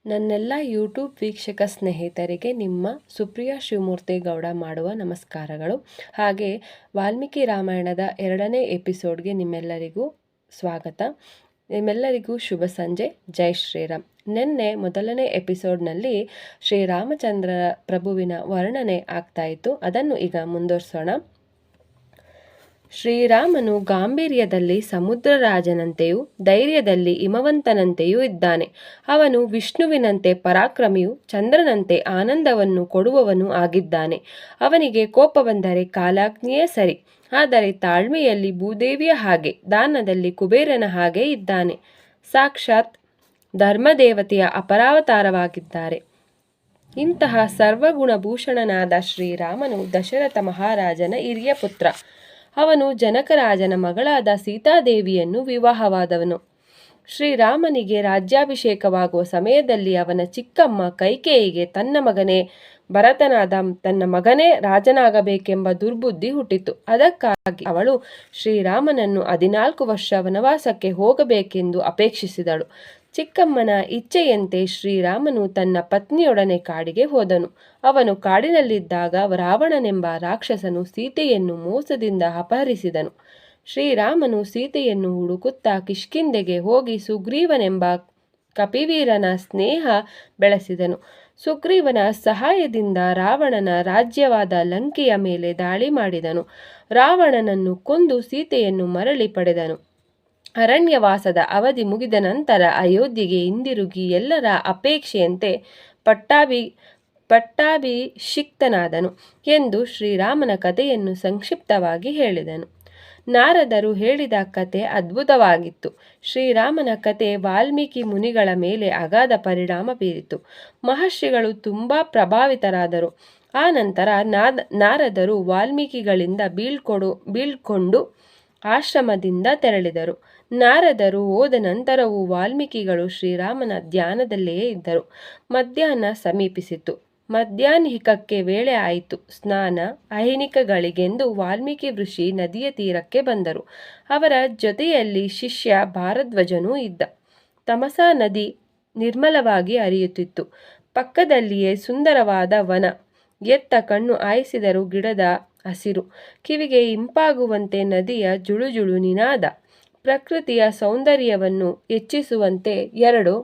ನನ್ನೆಲ್ಲ ಯೂಟ್ಯೂಬ್ ವೀಕ್ಷಕ ಸ್ನೇಹಿತರಿಗೆ ನಿಮ್ಮ ಸುಪ್ರಿಯಾ ಶಿವಮೂರ್ತಿ ಗೌಡ ಮಾಡುವ ನಮಸ್ಕಾರಗಳು. ಹಾಗೆ ವಾಲ್ಮೀಕಿ ರಾಮಾಯಣದ 2ನೇ ಎಪಿಸೋಡ್ಗೆ ನಿಮ್ಮೆಲ್ಲರಿಗೂ ಸ್ವಾಗತ. ನಿಮ್ಮೆಲ್ಲರಿಗೂ ಶುಭ ಸಂಜೆ. ಜೈ ಶ್ರೀರಾಮ್. ನಿನ್ನೆ ಮೊದಲನೇ ಎಪಿಸೋಡ್ನಲ್ಲಿ ಶ್ರೀರಾಮಚಂದ್ರ ಪ್ರಭುವಿನ ವರ್ಣನೆ ಆಗ್ತಾ ಇತ್ತು. ಅದನ್ನು ಈಗ ಮುಂದುವರಿಸೋಣ. ಶ್ರೀರಾಮನು ಗಾಂಭೀರ್ಯದಲ್ಲಿ ಸಮುದ್ರರಾಜನಂತೆಯೂ ಧೈರ್ಯದಲ್ಲಿ ಹಿಮವಂತನಂತೆಯೂ ಇದ್ದಾನೆ. ಅವನು ವಿಷ್ಣುವಿನಂತೆ ಪರಾಕ್ರಮಿಯೂ ಚಂದ್ರನಂತೆ ಆನಂದವನ್ನು ಕೊಡುವವನೂ ಆಗಿದ್ದಾನೆ. ಅವನಿಗೆ ಕೋಪ ಬಂದರೆ ಕಾಲಾಗ್ನಿಯೇ ಸರಿ. ಆದರೆ ತಾಳ್ಮೆಯಲ್ಲಿ ಭೂದೇವಿಯ ಹಾಗೆ, ದಾನದಲ್ಲಿ ಕುಬೇರನ ಹಾಗೆ ಇದ್ದಾನೆ. ಸಾಕ್ಷಾತ್ ಧರ್ಮದೇವತೆಯ ಅಪರಾವತಾರವಾಗಿದ್ದಾರೆ. ಇಂತಹ ಸರ್ವಗುಣಭೂಷಣನಾದ ಶ್ರೀರಾಮನು ದಶರಥ ಮಹಾರಾಜನ ಹಿರಿಯ ಪುತ್ರ. ಅವನು ಜನಕರಾಜನ ಮಗಳಾದ ಸೀತಾದೇವಿಯನ್ನು ವಿವಾಹವಾದವನು. ಶ್ರೀರಾಮನಿಗೆ ರಾಜ್ಯಾಭಿಷೇಕವಾಗುವ ಸಮಯದಲ್ಲಿ ಅವನ ಚಿಕ್ಕಮ್ಮ ಕೈಕೇಯಿಗೆ ತನ್ನ ಮಗನೇ ಭರತನಾದ ತನ್ನ ಮಗನೇ ರಾಜನಾಗಬೇಕೆಂಬ ದುರ್ಬುದ್ಧಿ ಹುಟ್ಟಿತು. ಅದಕ್ಕಾಗಿ ಅವಳು ಶ್ರೀರಾಮನನ್ನು 14 ವರ್ಷ ವನವಾಸಕ್ಕೆ ಹೋಗಬೇಕೆಂದು ಅಪೇಕ್ಷಿಸಿದಳು. ಚಿಕ್ಕಮ್ಮನ ಇಚ್ಛೆಯಂತೆ ಶ್ರೀರಾಮನು ತನ್ನ ಪತ್ನಿಯೊಡನೆ ಕಾಡಿಗೆ ಹೋದನು. ಅವನು ಕಾಡಿನಲ್ಲಿದ್ದಾಗ ರಾವಣನೆಂಬ ರಾಕ್ಷಸನು ಸೀತೆಯನ್ನು ಮೋಸದಿಂದ ಅಪಹರಿಸಿದನು. ಶ್ರೀರಾಮನು ಸೀತೆಯನ್ನು ಹುಡುಕುತ್ತಾ ಕಿಷ್ಕಿಂಧೆಗೆ ಹೋಗಿ ಸುಗ್ರೀವನೆಂಬ ಕಪಿವೀರನ ಸ್ನೇಹ ಬೆಳೆಸಿದನು. ಸುಗ್ರೀವನ ಸಹಾಯದಿಂದ ರಾವಣನ ರಾಜ್ಯವಾದ ಲಂಕೆಯ ಮೇಲೆ ದಾಳಿ ಮಾಡಿದನು. ರಾವಣನನ್ನು ಕೊಂದು ಸೀತೆಯನ್ನು ಮರಳಿ ಪಡೆದನು. ಅರಣ್ಯವಾಸದ ಅವಧಿ ಮುಗಿದ ನಂತರ ಅಯೋಧ್ಯೆಗೆ ಹಿಂದಿರುಗಿ ಎಲ್ಲರ ಅಪೇಕ್ಷೆಯಂತೆ ಪಟ್ಟಾಭಿಷಿಕ್ತನಾದನು ಎಂದು ಶ್ರೀರಾಮನ ಕಥೆಯನ್ನು ಸಂಕ್ಷಿಪ್ತವಾಗಿ ಹೇಳಿದನು. ನಾರದರು ಹೇಳಿದ ಕತೆ ಅದ್ಭುತವಾಗಿತ್ತು. ಶ್ರೀರಾಮನ ಕತೆ ವಾಲ್ಮೀಕಿ ಮುನಿಗಳ ಮೇಲೆ ಅಗಾಧ ಪರಿಣಾಮ ಬೀರಿತು. ಮಹರ್ಷಿಗಳು ತುಂಬ ಪ್ರಭಾವಿತರಾದರು. ಆ ನಂತರ ನಾರದರು ವಾಲ್ಮೀಕಿಗಳಿಂದ ಬೀಳ್ಕೊಂಡು ಆಶ್ರಮದಿಂದ ತೆರಳಿದರು. ನಾರದರು ಹೋದ ನಂತರವೂ ವಾಲ್ಮೀಕಿಗಳು ಶ್ರೀರಾಮನ ಧ್ಯಾನದಲ್ಲಿಯೇ ಇದ್ದರು. ಮಧ್ಯಾಹ್ನ ಸಮೀಪಿಸಿತು. ಮಧ್ಯಾಹ್ನಿಕಕ್ಕೆ ವೇಳೆ ಆಯಿತು. ಸ್ನಾನ ಅಹಿನಿಕಗಳಿಗೆಂದು ವಾಲ್ಮೀಕಿ ಋಷಿ ನದಿಯ ತೀರಕ್ಕೆ ಬಂದರು. ಅವರ ಜೊತೆಯಲ್ಲಿ ಶಿಷ್ಯ ಭಾರದ್ವಾಜನೂ ಇದ್ದ. ತಮಸಾ ನದಿ ನಿರ್ಮಲವಾಗಿ ಹರಿಯುತ್ತಿತ್ತು. ಪಕ್ಕದಲ್ಲಿಯೇ ಸುಂದರವಾದ ವನ. ಎತ್ತ ಕಣ್ಣು ಹಾಯಿಸಿದರೂ ಗಿಡದ ಹಸಿರು, ಕಿವಿಗೆ ಇಂಪಾಗುವಂತೆ ನದಿಯ ಜುಳುಜುಳು ನಿನಾದ, ಪ್ರಕೃತಿಯ ಸೌಂದರ್ಯವನ್ನು ಹೆಚ್ಚಿಸುವಂತೆ 2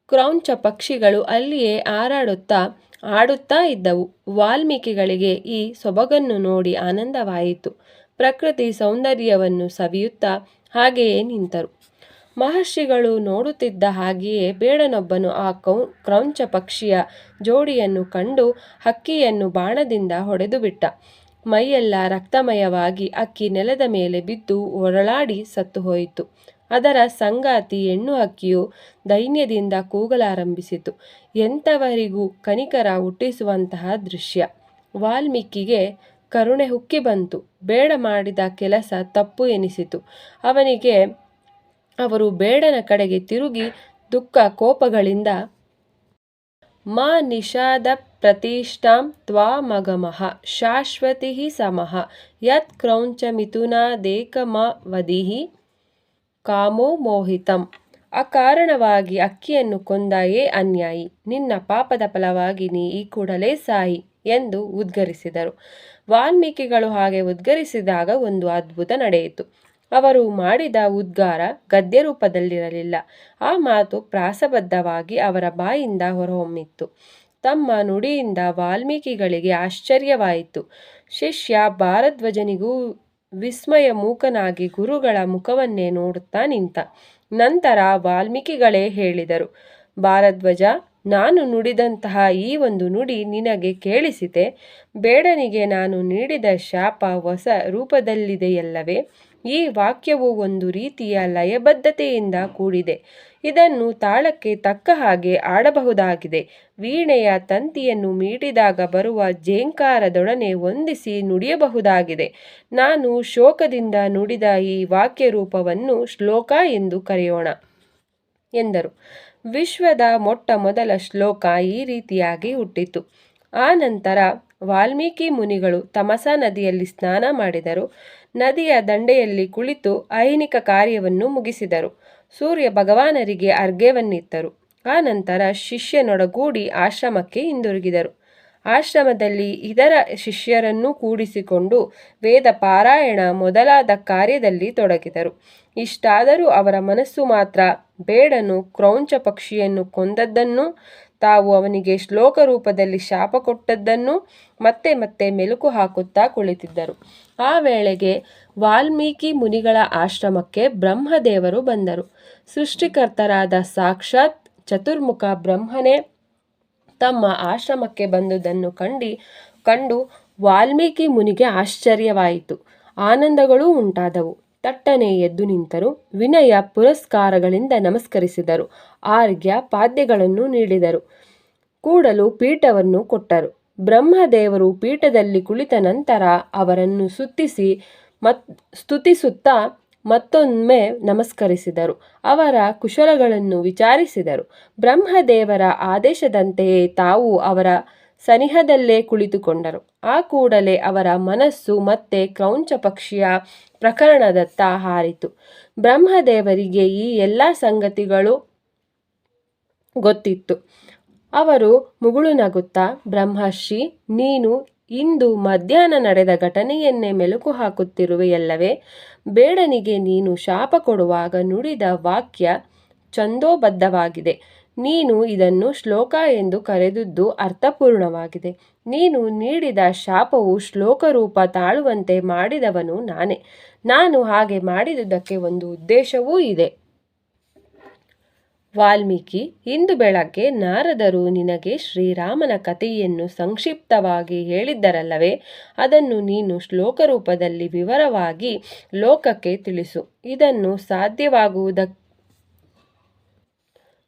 ಕ್ರೌಂಚ ಪಕ್ಷಿಗಳು ಅಲ್ಲಿಯೇ ಹಾಡುತ್ತಾ ಇದ್ದವು. ವಾಲ್ಮೀಕಿಗಳಿಗೆ ಈ ಸೊಬಗನ್ನು ನೋಡಿ ಆನಂದವಾಯಿತು. ಪ್ರಕೃತಿ ಸೌಂದರ್ಯವನ್ನು ಸವಿಯುತ್ತಾ ಹಾಗೆಯೇ ನಿಂತರು. ಮಹರ್ಷಿಗಳು ನೋಡುತ್ತಿದ್ದ ಹಾಗೆಯೇ ಬೇಡನೊಬ್ಬನು ಆ ಕ್ರೌಂಚ ಪಕ್ಷಿಯ ಜೋಡಿಯನ್ನು ಕಂಡು ಹಕ್ಕಿಯನ್ನು ಬಾಣದಿಂದ ಹೊಡೆದು ಬಿಟ್ಟ. ಮೈಯೆಲ್ಲ ರಕ್ತಮಯವಾಗಿ ಹಕ್ಕಿ ನೆಲದ ಮೇಲೆ ಬಿದ್ದು ಹೊರಳಾಡಿ ಸತ್ತು ಹೋಯಿತು. ಅದರ ಸಂಗಾತಿ ಹೆಣ್ಣು ಹಕ್ಕಿಯು ದೈನ್ಯದಿಂದ ಕೂಗಲಾರಂಭಿಸಿತು. ಎಂಥವರಿಗೂ ಕನಿಕರ ಹುಟ್ಟಿಸುವಂತಹ ದೃಶ್ಯ. ವಾಲ್ಮೀಕಿಗೆ ಕರುಣೆ ಉಕ್ಕಿ ಬಂತು. ಬೇಡ ಮಾಡಿದ ಕೆಲಸ ತಪ್ಪು ಎನಿಸಿತು ಅವನಿಗೆ. ಅವರು ಬೇಡನ ಕಡೆಗೆ ತಿರುಗಿ ದುಃಖ ಕೋಪಗಳಿಂದ ಮಾ ನಿಷಾದ ಪ್ರತಿಷ್ಠಾಂ ತ್ವಾಮಗಮಃ ಶಾಶ್ವತಿ ಸಮಃ ಯತ್ ಕ್ರೌಂಚ ಮಿಥುನಾದೇಕಮವಧಿಃ ಕಾಮೋ ಮೋಹಿತಂ. ಅಕಾರಣವಾಗಿ ಅಕ್ಕಿಯನ್ನು ಕೊಂದ ಅನ್ಯಾಯಿ, ನಿನ್ನ ಪಾಪದ ಫಲವಾಗಿ ನೀ ಈ ಕೂಡಲೇ ಸಾಯಿ ಎಂದು ಉದ್ಗರಿಸಿದರು. ವಾಲ್ಮೀಕಿಗಳು ಹಾಗೆ ಉದ್ಗರಿಸಿದಾಗ ಒಂದು ಅದ್ಭುತ ನಡೆಯಿತು. ಅವರು ಮಾಡಿದ ಉದ್ಗಾರ ಗದ್ಯ ರೂಪದಲ್ಲಿರಲಿಲ್ಲ. ಆ ಮಾತು ಪ್ರಾಸಬದ್ಧವಾಗಿ ಅವರ ಬಾಯಿಂದ ಹೊರಹೊಮ್ಮಿತ್ತು. ತಮ್ಮ ನುಡಿಯಿಂದ ವಾಲ್ಮೀಕಿಗಳಿಗೆ ಆಶ್ಚರ್ಯವಾಯಿತು. ಶಿಷ್ಯ ಭಾರದ್ವಾಜನಿಗೂ ವಿಸ್ಮಯ ಮೂಕನಾಗಿ ಗುರುಗಳ ಮುಖವನ್ನೇ ನೋಡುತ್ತಾ ನಿಂತ. ನಂತರ ವಾಲ್ಮೀಕಿಗಳೇ ಹೇಳಿದರು, ಭಾರದ್ವಾಜ, ನಾನು ನುಡಿದಂತಹ ಈ ಒಂದು ನುಡಿ ನಿನಗೆ ಕೇಳಿಸಿತೆ? ಬೇಡನಿಗೆ ನಾನು ನೀಡಿದ ಶಾಪ ಹೊಸ ರೂಪದಲ್ಲಿದೆಯಲ್ಲವೇ? ಈ ವಾಕ್ಯವು ಒಂದು ರೀತಿಯ ಲಯಬದ್ಧತೆಯಿಂದ ಕೂಡಿದೆ. ಇದನ್ನು ತಾಳಕ್ಕೆ ತಕ್ಕ ಹಾಗೆ ಆಡಬಹುದಾಗಿದೆ. ವೀಣೆಯ ತಂತಿಯನ್ನು ಮೀಟಿದಾಗ ಬರುವ ಝೇಂಕಾರದೊಡನೆ ಹೊಂದಿಸಿ ನುಡಿಯಬಹುದಾಗಿದೆ. ನಾನು ಶೋಕದಿಂದ ನುಡಿದ ಈ ವಾಕ್ಯ ರೂಪವನ್ನು ಶ್ಲೋಕ ಎಂದು ಕರೆಯೋಣ ಎಂದರು. ವಿಶ್ವದ ಮೊಟ್ಟ ಮೊದಲ ಶ್ಲೋಕ ಈ ರೀತಿಯಾಗಿ ಹುಟ್ಟಿತು. ಆ ನಂತರ ವಾಲ್ಮೀಕಿ ಮುನಿಗಳು ತಮಸಾ ನದಿಯಲ್ಲಿ ಸ್ನಾನ ಮಾಡಿದರು. ನದಿಯ ದಂಡೆಯಲ್ಲಿ ಕುಳಿತು ಐಹಿಕ ಕಾರ್ಯವನ್ನು ಮುಗಿಸಿದರು. ಸೂರ್ಯ ಭಗವಾನರಿಗೆ ಅರ್ಘ್ಯವನ್ನಿತ್ತರು. ಆ ನಂತರ ಶಿಷ್ಯನೊಡಗೂಡಿ ಆಶ್ರಮಕ್ಕೆ ಹಿಂದಿರುಗಿದರು. ಆಶ್ರಮದಲ್ಲಿ ಇದರ ಶಿಷ್ಯರನ್ನೂ ಕೂಡಿಸಿಕೊಂಡು ವೇದ ಪಾರಾಯಣ ಮೊದಲಾದ ಕಾರ್ಯದಲ್ಲಿ ತೊಡಗಿದರು. ಇಷ್ಟಾದರೂ ಅವರ ಮನಸ್ಸು ಮಾತ್ರ ಬೇಡನು ಕ್ರೌಂಚ ಪಕ್ಷಿಯನ್ನು ಕೊಂದದ್ದನ್ನೂ ತಾವು ಅವನಿಗೆ ಶ್ಲೋಕ ರೂಪದಲ್ಲಿ ಶಾಪ ಕೊಟ್ಟದ್ದನ್ನೂ ಮತ್ತೆ ಮತ್ತೆ ಮೆಲುಕು ಹಾಕುತ್ತಾ ಕುಳಿತಿದ್ದರು. ಆ ವೇಳೆಗೆ ವಾಲ್ಮೀಕಿ ಮುನಿಗಳ ಆಶ್ರಮಕ್ಕೆ ಬ್ರಹ್ಮದೇವರು ಬಂದರು. ಸೃಷ್ಟಿಕರ್ತರಾದ ಸಾಕ್ಷಾತ್ ಚತುರ್ಮುಖ ಬ್ರಹ್ಮನೇ ತಮ್ಮ ಆಶ್ರಮಕ್ಕೆ ಬಂದುದನ್ನು ಕಂಡು ವಾಲ್ಮೀಕಿ ಮುನಿಗೆ ಆಶ್ಚರ್ಯವಾಯಿತು, ಆನಂದಗಳೂ ಉಂಟಾದವು. ತಟ್ಟನೆ ಎದ್ದು ನಿಂತರು, ವಿನಯ ಪುರಸ್ಕಾರಗಳಿಂದ ನಮಸ್ಕರಿಸಿದರು, ಆರ್ಘ್ಯ ಪಾದ್ಯಗಳನ್ನು ನೀಡಿದರು, ಕೂಡಲು ಪೀಠವನ್ನು ಕೊಟ್ಟರು. ಬ್ರಹ್ಮದೇವರು ಪೀಠದಲ್ಲಿ ಕುಳಿತ ನಂತರ ಅವರನ್ನು ಸ್ತುತಿಸುತ್ತಾ ಮತ್ತೊಮ್ಮೆ ನಮಸ್ಕರಿಸಿದರು. ಅವರ ಕುಶಲಗಳನ್ನು ವಿಚಾರಿಸಿದರು. ಬ್ರಹ್ಮದೇವರ ಆದೇಶದಂತೆಯೇ ತಾವು ಅವರ ಸನಿಹದಲ್ಲೇ ಕುಳಿತುಕೊಂಡರು. ಆ ಕೂಡಲೇ ಅವರ ಮನಸ್ಸು ಮತ್ತೆ ಕ್ರೌಂಚ ಪಕ್ಷಿಯ ಪ್ರಕರಣದತ್ತ ಹಾರಿತು. ಬ್ರಹ್ಮದೇವರಿಗೆ ಈ ಎಲ್ಲ ಸಂಗತಿಗಳು ಗೊತ್ತಿತ್ತು. ಅವರು ಮುಗುಳು ನಗುತ್ತಾ, ಬ್ರಹ್ಮರ್ಷಿ, ನೀನು ಇಂದು ಮಧ್ಯಾಹ್ನ ನಡೆದ ಘಟನೆಯನ್ನೇ ಮೆಲುಕು ಹಾಕುತ್ತಿರುವೆಯಲ್ಲವೇ? ಬೇಡನಿಗೆ ನೀನು ಶಾಪ ಕೊಡುವಾಗ ನುಡಿದ ವಾಕ್ಯ ಛಂದೋಬದ್ಧವಾಗಿದೆ. ನೀನು ಇದನ್ನು ಶ್ಲೋಕ ಎಂದು ಕರೆದುದು ಅರ್ಥಪೂರ್ಣವಾಗಿದೆ. ನೀನು ನೀಡಿದ ಶಾಪವು ಶ್ಲೋಕ ರೂಪ ತಾಳುವಂತೆ ಮಾಡಿದವನು ನಾನೇ. ನಾನು ಹಾಗೆ ಮಾಡಿದುದಕ್ಕೆ ಒಂದು ಉದ್ದೇಶವೂ ಇದೆ. ವಾಲ್ಮೀಕಿ, ಇಂದು ಬೆಳಗ್ಗೆ ನಾರದರು ನಿನಗೆ ಶ್ರೀರಾಮನ ಕಥೆಯನ್ನು ಸಂಕ್ಷಿಪ್ತವಾಗಿ ಹೇಳಿದ್ದರಲ್ಲವೇ? ಅದನ್ನು ನೀನು ಶ್ಲೋಕ ರೂಪದಲ್ಲಿ ವಿವರವಾಗಿ ಲೋಕಕ್ಕೆ ತಿಳಿಸು. ಇದನ್ನು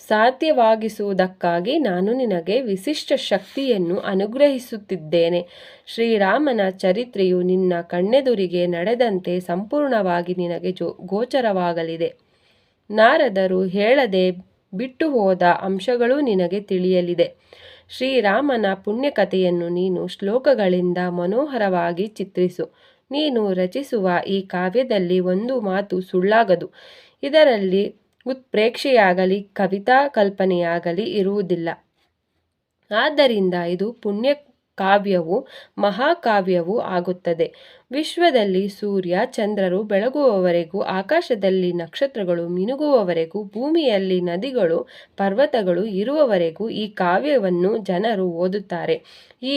ಸಾಧ್ಯವಾಗಿಸುವುದಕ್ಕಾಗಿ ನಾನು ನಿನಗೆ ವಿಶಿಷ್ಟ ಶಕ್ತಿಯನ್ನು ಅನುಗ್ರಹಿಸುತ್ತಿದ್ದೇನೆ. ಶ್ರೀರಾಮನ ಚರಿತ್ರೆಯು ನಿನ್ನ ಕಣ್ಣೆದುರಿಗೆ ನಡೆದಂತೆ ಸಂಪೂರ್ಣವಾಗಿ ನಿನಗೆ ಗೋಚರವಾಗಲಿದೆ. ನಾರದರು ಹೇಳದೆ ಬಿಟ್ಟು ಹೋದ ಅಂಶಗಳು ನಿನಗೆ ತಿಳಿಯಲಿದೆ. ಶ್ರೀರಾಮನ ಪುಣ್ಯಕಥೆಯನ್ನು ನೀನು ಶ್ಲೋಕಗಳಿಂದ ಮನೋಹರವಾಗಿ ಚಿತ್ರಿಸು. ನೀನು ರಚಿಸುವ ಈ ಕಾವ್ಯದಲ್ಲಿ ಒಂದು ಮಾತು ಸುಳ್ಳಾಗದು. ಇದರಲ್ಲಿ ಉತ್ಪ್ರೇಕ್ಷೆಯಾಗಲಿ ಕವಿತಾ ಕಲ್ಪನೆಯಾಗಲಿ ಇರುವುದಿಲ್ಲ. ಆದ್ದರಿಂದ ಇದು ಪುಣ್ಯ ಕಾವ್ಯವೂ ಮಹಾಕಾವ್ಯವೂ ಆಗುತ್ತದೆ. ವಿಶ್ವದಲ್ಲಿ ಸೂರ್ಯ ಚಂದ್ರರು ಬೆಳಗುವವರೆಗೂ, ಆಕಾಶದಲ್ಲಿ ನಕ್ಷತ್ರಗಳು ಮಿನುಗುವವರೆಗೂ, ಭೂಮಿಯಲ್ಲಿ ನದಿಗಳು ಪರ್ವತಗಳು ಇರುವವರೆಗೂ ಈ ಕಾವ್ಯವನ್ನು ಜನರು ಓದುತ್ತಾರೆ. ಈ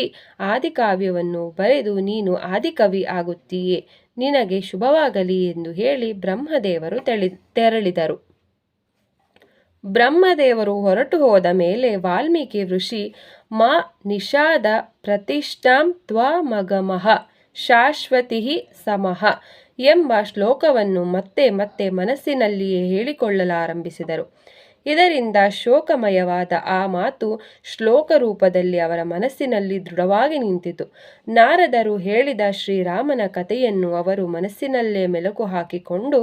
ಆದಿಕಾವ್ಯವನ್ನು ಬರೆದು ನೀನು ಆದಿಕವಿ ಆಗುತ್ತೀಯೆ. ನಿನಗೆ ಶುಭವಾಗಲಿ ಎಂದು ಹೇಳಿ ಬ್ರಹ್ಮದೇವರು ತೆರಳಿದರು. ಬ್ರಹ್ಮದೇವರು ಹೊರಟು ಹೋದ ಮೇಲೆ ವಾಲ್ಮೀಕಿ ಋಷಿ ಮಾ ನಿಷಾದ ಪ್ರತಿಷ್ಠಾಂ ತ್ವಮಗಮಃ ಶಾಶ್ವತಿಃ ಸಮಃ ಎಂಬ ಶ್ಲೋಕವನ್ನು ಮತ್ತೆ ಮತ್ತೆ ಮನಸ್ಸಿನಲ್ಲಿಯೇ ಹೇಳಿಕೊಳ್ಳಲಾರಂಭಿಸಿದರು. ಇದರಿಂದ ಶೋಕಮಯವಾದ ಆ ಮಾತು ಶ್ಲೋಕ ರೂಪದಲ್ಲಿ ಅವರ ಮನಸ್ಸಿನಲ್ಲಿ ದೃಢವಾಗಿ ನಿಂತಿತು. ನಾರದರು ಹೇಳಿದ ಶ್ರೀರಾಮನ ಕಥೆಯನ್ನು ಅವರು ಮನಸ್ಸಿನಲ್ಲೇ ಮೆಲುಕು ಹಾಕಿಕೊಂಡು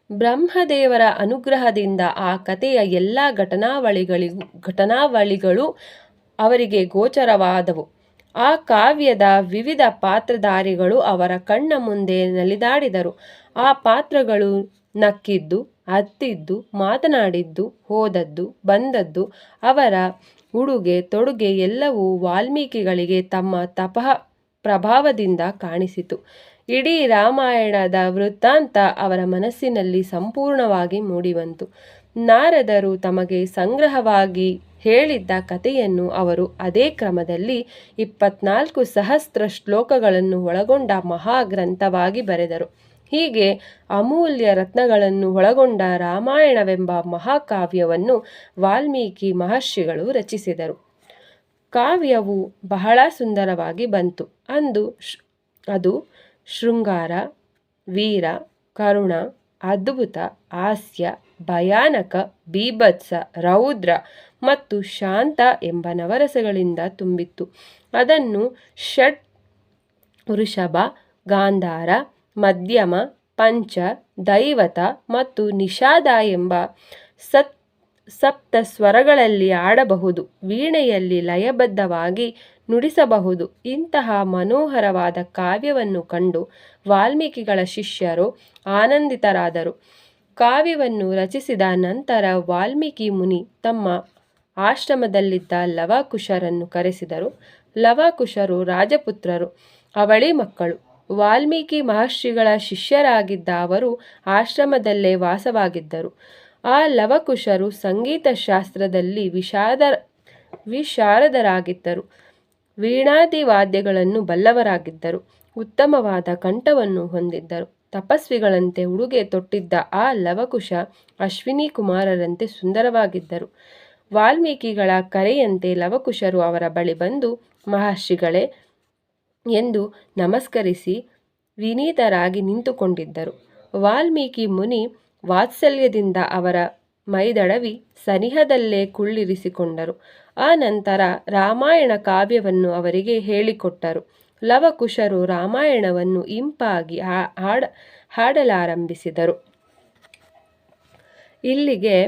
ಬ್ರಹ್ಮದೇವರ ಅನುಗ್ರಹದಿಂದ ಆ ಕಥೆಯ ಎಲ್ಲ ಘಟನಾವಳಿಗಳು ಅವರಿಗೆ ಗೋಚರವಾದವು. ಆ ಕಾವ್ಯದ ವಿವಿಧ ಪಾತ್ರಧಾರಿಗಳು ಅವರ ಕಣ್ಣ ಮುಂದೆ ನಲಿದಾಡಿದರು. ಆ ಪಾತ್ರಗಳು ನಕ್ಕಿದ್ದು, ಅತ್ತಿದ್ದು, ಮಾತನಾಡಿದ್ದು, ಹೋದದ್ದು, ಬಂದದ್ದು, ಅವರ ಉಡುಗೆ ತೊಡುಗೆ ಎಲ್ಲವೂ ವಾಲ್ಮೀಕಿಗಳಿಗೆ ತಮ್ಮ ತಪಃ ಪ್ರಭಾವದಿಂದ ಕಾಣಿಸಿತು. ಇಡೀ ರಾಮಾಯಣದ ವೃತ್ತಾಂತ ಅವರ ಮನಸ್ಸಿನಲ್ಲಿ ಸಂಪೂರ್ಣವಾಗಿ ಮೂಡಿಬಂತು. ನಾರದರು ತಮಗೆ ಸಂಗ್ರಹವಾಗಿ ಹೇಳಿದ್ದ ಕಥೆಯನ್ನು ಅವರು ಅದೇ ಕ್ರಮದಲ್ಲಿ 24,000 ಶ್ಲೋಕಗಳನ್ನು ಒಳಗೊಂಡ ಮಹಾಗ್ರಂಥವಾಗಿ ಬರೆದರು. ಹೀಗೆ ಅಮೂಲ್ಯ ರತ್ನಗಳನ್ನು ಒಳಗೊಂಡ ರಾಮಾಯಣವೆಂಬ ಮಹಾಕಾವ್ಯವನ್ನು ವಾಲ್ಮೀಕಿ ಮಹರ್ಷಿಗಳು ರಚಿಸಿದರು. ಕಾವ್ಯವು ಬಹಳ ಸುಂದರವಾಗಿ ಬಂತು. ಅದು ಶೃಂಗಾರ, ವೀರ, ಕರುಣ, ಅದ್ಭುತ, ಹಾಸ್ಯ, ಭಯಾನಕ, ಬೀಭತ್ಸ, ರೌದ್ರ ಮತ್ತು ಶಾಂತ ಎಂಬ ನವರಸಗಳಿಂದ ತುಂಬಿತ್ತು. ಅದನ್ನು ಷಡ್, ವೃಷಭ, ಗಾಂಧಾರ, ಮಧ್ಯಮ, ಪಂಚ, ದೈವತ ಮತ್ತು ನಿಷಾದ ಎಂಬ ಸಪ್ತ ಸ್ವರಗಳಲ್ಲಿ ಆಡಬಹುದು. ವೀಣೆಯಲ್ಲಿ ಲಯಬದ್ಧವಾಗಿ ನುಡಿಸಬಹುದು. ಇಂತಹ ಮನೋಹರವಾದ ಕಾವ್ಯವನ್ನು ಕಂಡು ವಾಲ್ಮೀಕಿಗಳ ಶಿಷ್ಯರು ಆನಂದಿತರಾದರು. ಕಾವ್ಯವನ್ನು ರಚಿಸಿದ ನಂತರ ವಾಲ್ಮೀಕಿ ಮುನಿ ತಮ್ಮ ಆಶ್ರಮದಲ್ಲಿದ್ದ ಲವಕುಶರನ್ನು ಕರೆಸಿದರು. ಲವಕುಶರು ರಾಜಪುತ್ರರು, ಅವಳಿ ಮಕ್ಕಳು. ವಾಲ್ಮೀಕಿ ಮಹರ್ಷಿಗಳ ಶಿಷ್ಯರಾಗಿದ್ದ ಅವರು ಆಶ್ರಮದಲ್ಲೇ ವಾಸವಾಗಿದ್ದರು. ಆ ಲವಕುಶರು ಸಂಗೀತ ಶಾಸ್ತ್ರದಲ್ಲಿ ವಿಶಾರದರಾಗಿದ್ದರು. ವೀಣಾದಿ ವಾದ್ಯಗಳನ್ನು ಬಲ್ಲವರಾಗಿದ್ದರು. ಉತ್ತಮವಾದ ಕಂಠವನ್ನು ಹೊಂದಿದ್ದರು. ತಪಸ್ವಿಗಳಂತೆ ಉಡುಗೆ ತೊಟ್ಟಿದ್ದ ಆ ಲವಕುಶ ಅಶ್ವಿನಿ ಕುಮಾರರಂತೆ ಸುಂದರವಾಗಿದ್ದರು. ವಾಲ್ಮೀಕಿಗಳ ಕರೆಯಂತೆ ಲವಕುಶರು ಅವರ ಬಳಿ ಬಂದು, ಮಹರ್ಷಿಗಳೇ ಎಂದು ನಮಸ್ಕರಿಸಿ ವಿನೀತರಾಗಿ ನಿಂತುಕೊಂಡಿದ್ದರು. ವಾಲ್ಮೀಕಿ ಮುನಿ ವಾತ್ಸಲ್ಯದಿಂದ ಅವರ ಮೈದಡವಿ ಸನಿಹದಲ್ಲೇ ಕುಳ್ಳಿರಿಸಿಕೊಂಡರು. ಆ ನಂತರ ರಾಮಾಯಣ ಕಾವ್ಯವನ್ನು ಅವರಿಗೆ ಹೇಳಿಕೊಟ್ಟರು. ಲವಕುಶರು ರಾಮಾಯಣವನ್ನು ಇಂಪಾಗಿ ಹಾಡಲಾರಂಭಿಸಿದರು. ಇಲ್ಲಿಗೆ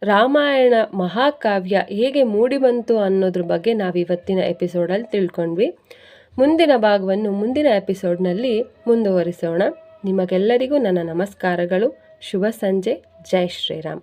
ರಾಮಾಯಣ ಮಹಾಕಾವ್ಯ ಹೇಗೆ ಮೂಡಿಬಂತು ಅನ್ನೋದ್ರ ಬಗ್ಗೆ ನಾವು ಇವತ್ತಿನ ಎಪಿಸೋಡಲ್ಲಿ ತಿಳ್ಕೊಂಡ್ವಿ. ಮುಂದಿನ ಭಾಗವನ್ನು ಮುಂದಿನ ಎಪಿಸೋಡ್ನಲ್ಲಿ ಮುಂದುವರಿಸೋಣ. ನಿಮಗೆಲ್ಲರಿಗೂ ನನ್ನ ನಮಸ್ಕಾರಗಳು. ಶುಭ ಸಂಜೆ. ಜೈ ಶ್ರೀರಾಮ್.